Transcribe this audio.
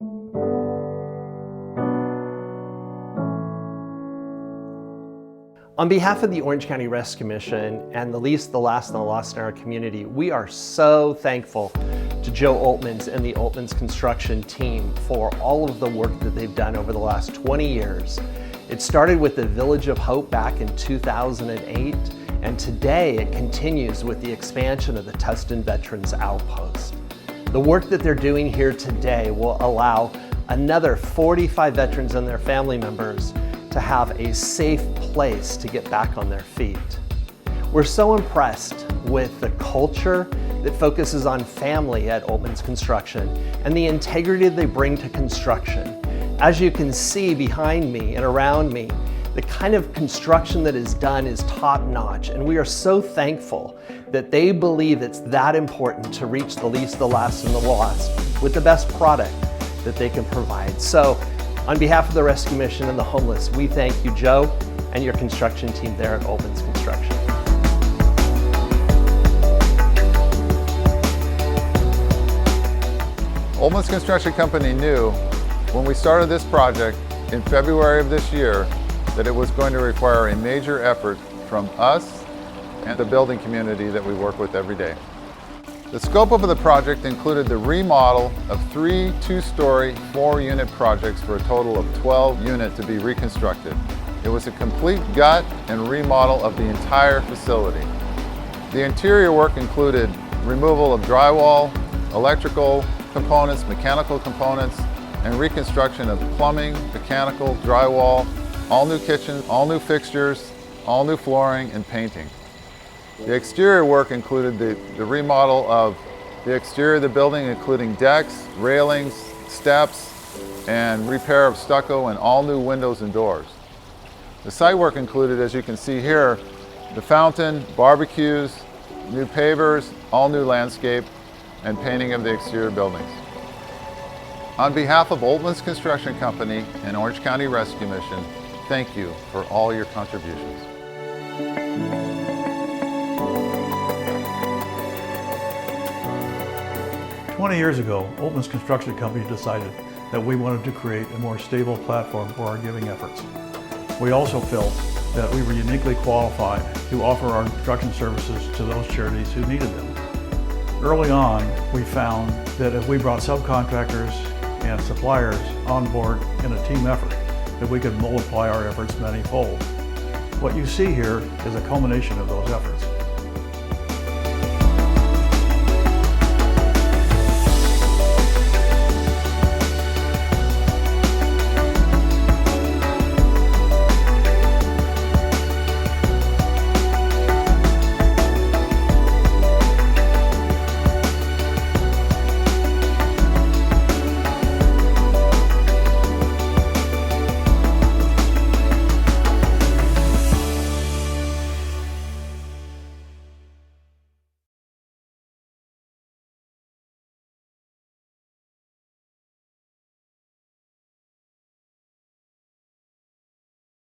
On behalf of the Orange County Rescue Mission and the Least, the Last, and the Lost in our community, we are so thankful to Joe Oltmans and the Oltmans construction team for all of the work that they've done over the last 20 years. It started with the Village of Hope back in 2008, and today it continues with the expansion of the Tustin Veterans Outpost. The work that they're doing here today will allow another 45 veterans and their family members to have a safe place to get back on their feet. We're so impressed with the culture that focuses on family at Oltmans Construction and the integrity they bring to construction. As you can see behind me and around me, the kind of construction that is done is top-notch, and we are so thankful that they believe it's that important to reach the least, the last, and the lost with the best product that they can provide. So, on behalf of the Rescue Mission and the homeless, we thank you, Joe, and your construction team there at Oltmans Construction. Oltmans Construction Company knew when we started this project in February of this year that it was going to require a major effort from us and the building community that we work with every day. The scope of the project included the remodel of 3 two-story, 4-unit projects for a total of 12 units to be reconstructed. It was a complete gut and remodel of the entire facility. The interior work included removal of drywall, electrical components, mechanical components, and reconstruction of plumbing, mechanical, drywall, all new kitchens, all new fixtures, all new flooring, and painting. The exterior work included the remodel of the exterior of the building, including decks, railings, steps, and repair of stucco and all new windows and doors. The site work included, as you can see here, the fountain, barbecues, new pavers, all new landscape, and painting of the exterior buildings. On behalf of Oltmans Construction Company and Orange County Rescue Mission, thank you for all your contributions. 20 years ago, Oltmans Construction Company decided that we wanted to create a more stable platform for our giving efforts. We also felt that we were uniquely qualified to offer our construction services to those charities who needed them. Early on, we found that if we brought subcontractors and suppliers on board in a team effort, that we could multiply our efforts many-fold. What you see here is a culmination of those efforts.